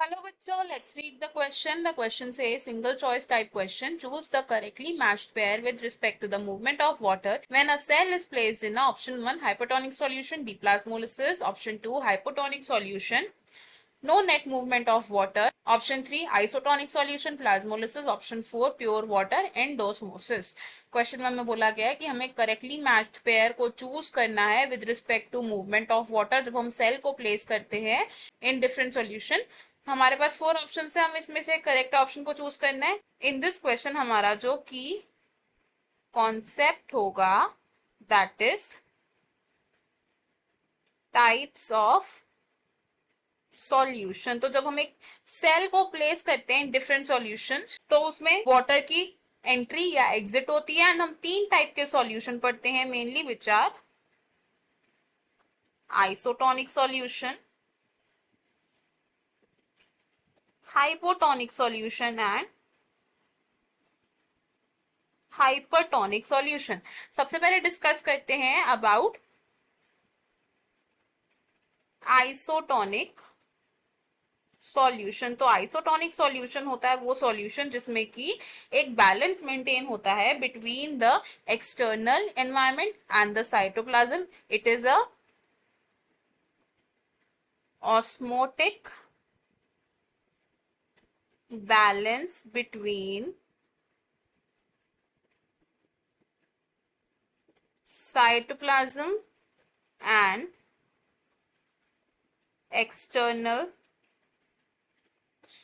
Hello bachcho, let's read the question. The question says single choice type question. Choose the correctly matched pair with respect to the movement of water when a cell is placed in option 1 hypertonic solution, deplasmolysis, option 2 hypotonic solution, no net movement of water, option 3 isotonic solution, plasmolysis, option 4 pure water, endosmosis. Question में हमें बोला गया है कि हमें correctly matched pair को choose करना है with respect to movement of water जब हम सेल को प्लेस करते हैं इन डिफरेंट सॉल्यूशन। हमारे पास 4 ऑप्शन है, हम इसमें से करेक्ट ऑप्शन को चूज करना है। इन दिस क्वेश्चन हमारा जो की कॉन्सेप्ट होगा that is types of solution. तो जब हम एक सेल को प्लेस करते हैं डिफरेंट सॉल्यूशन तो उसमें वाटर की एंट्री या एग्जिट होती है एंड हम 3 टाइप के सॉल्यूशन पढ़ते हैं mainly which are isotonic solution, hypotonic solution and hypertonic solution. सबसे पहले डिस्कस करते हैं अबाउट आइसोटोनिक सॉल्यूशन। तो आइसोटोनिक सॉल्यूशन होता है वो सॉल्यूशन जिसमें कि एक बैलेंस मेंटेन होता है between the external environment and the cytoplasm. It is a osmotic balance between cytoplasm and external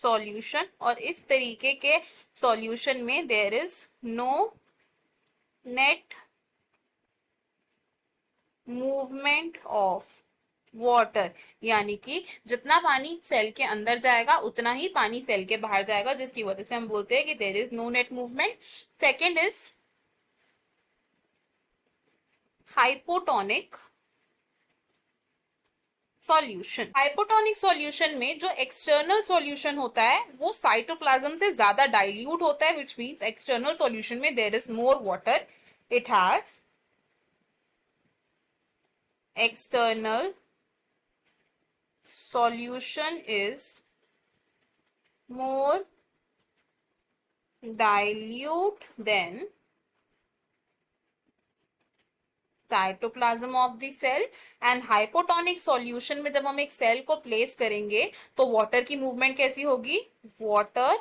solution. और इस तरीके के सॉल्यूशन में there is no net movement of water, यानी कि जितना पानी सेल के अंदर जाएगा उतना ही पानी सेल के बाहर जाएगा, जिसकी वजह से हम बोलते हैं कि there is no net movement. Second is hypotonic solution. Hypotonic solution में जो एक्सटर्नल सॉल्यूशन होता है वो साइटोप्लाज्म से ज्यादा डाइल्यूट होता है, विच मीन्स एक्सटर्नल सॉल्यूशन में there is more water. It has external solution is more dilute than cytoplasm of the cell. And hypotonic solution में जब हम एक सेल को प्लेस करेंगे तो वाटर की मूवमेंट कैसी होगी, water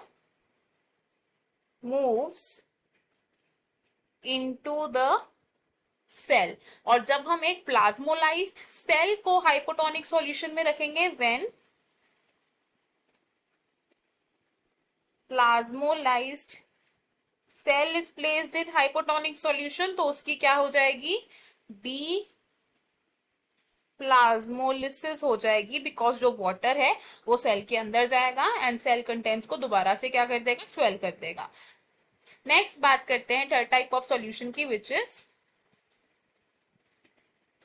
moves into the cell. और जब हम एक प्लाज्मोलाइज्ड सेल को हाइपोटोनिक सॉल्यूशन में रखेंगे, when plasmolyzed cell is placed in hypotonic solution, तो उसकी क्या हो जाएगी, डी प्लाज्मोलिसिस हो जाएगी, बिकॉज जो वाटर है वो सेल के अंदर जाएगा एंड सेल कंटेंट्स को दोबारा से क्या कर देगा, स्वेल कर देगा। नेक्स्ट बात करते हैं थर्ड टाइप ऑफ सॉल्यूशन की विच इज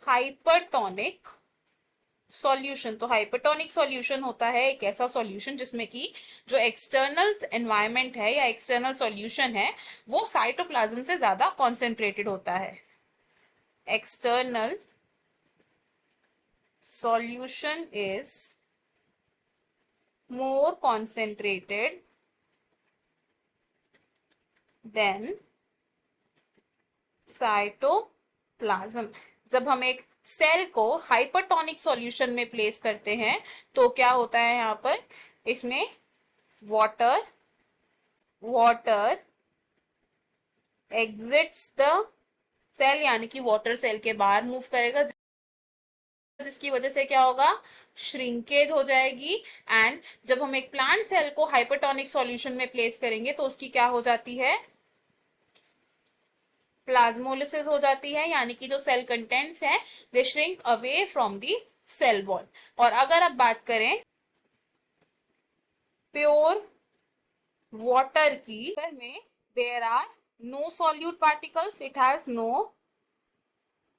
हाइपरटोनिक सॉल्यूशन। तो हाइपरटोनिक सॉल्यूशन होता है एक ऐसा सॉल्यूशन जिसमें कि जो एक्सटर्नल एनवायरमेंट है या एक्सटर्नल सॉल्यूशन है वो साइटोप्लाज्म से ज्यादा कॉन्सेंट्रेटेड होता है। External solution is more concentrated than cytoplasm। जब हम एक सेल को हाइपरटोनिक सॉल्यूशन में प्लेस करते हैं तो क्या होता है, यहां पर इसमें वाटर एग्जिट्स द सेल, यानी कि वाटर सेल के बाहर मूव करेगा, जिसकी वजह से क्या होगा, श्रिंकेज हो जाएगी। एंड जब हम एक प्लांट सेल को हाइपरटोनिक सॉल्यूशन में प्लेस करेंगे तो उसकी क्या हो जाती है, प्लाज्मोलिसिस हो जाती है, यानी कि जो सेल कंटेंट्स हैं they shrink away from the cell wall. और अगर अब बात करें प्योर वाटर की, में there are no solute particles, it has no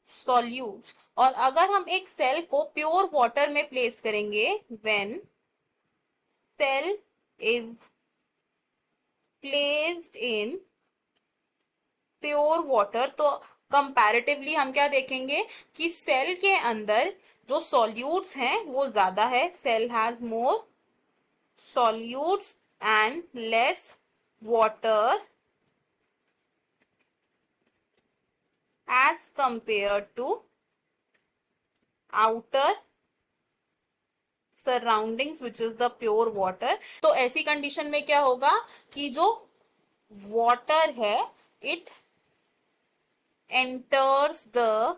solutes. और अगर हम एक सेल को प्योर वाटर में प्लेस करेंगे, when cell is placed in pure water, तो कंपैरेटिवली हम क्या देखेंगे कि सेल के अंदर जो सॉल्यूट्स हैं वो ज्यादा है, cell has more solutes and less water as compared to outer surroundings which is the pure water. तो ऐसी कंडीशन में क्या होगा कि जो वाटर है it enters the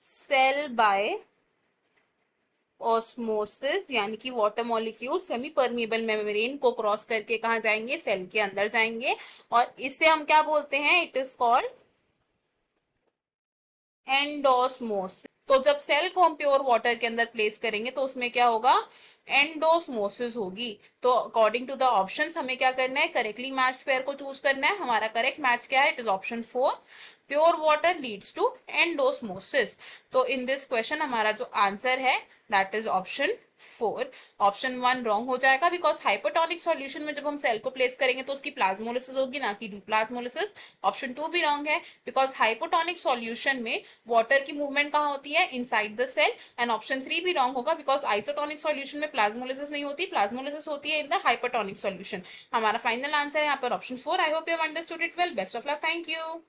cell by osmosis, यानी कि water molecule semi permeable membrane को क्रॉस करके कहा जाएंगे, सेल के अंदर जाएंगे, और इससे हम क्या बोलते हैं, इट इज कॉल्ड एंडोस्मोसिस। तो जब सेल को हम प्योर वाटर के अंदर प्लेस करेंगे तो उसमें क्या होगा, एंडोस्मोसिस होगी। तो अकॉर्डिंग टू द ऑप्शंस हमें क्या करना है, करेक्टली मैच्ड पेयर को चूज करना है। हमारा करेक्ट मैच क्या है, it is option 4, pure water leads to endosmosis. तो इन दिस क्वेश्चन हमारा जो आंसर है that is option 4। Option 1 wrong हो जाएगा बिकॉज हाइपोटोनिक सॉल्यूशन में जब हम सेल को प्लेस करेंगे तो उसकी प्लाज्मोलिसिस होगी, ना कि डिप्लाज्मोलिसिस। ऑप्शन 2 भी रॉन्ग है बिकॉज हाइपोटोनिक सॉल्यूशन में वाटर की मूवमेंट कहाँ होती है, inside the cell. And option 3 भी रॉन्ग होगा बिकॉज आइसोटोनिक सॉल्यूशन में प्लाज्मोलिसिस नहीं होती, प्लाज्मोलिसिस होती है इन द हाइपोटोनिक सॉल्यूशन। हमारा फाइनल आंसर है यहाँ पर option 4। I hope you have understood it well. Best of luck, thank you.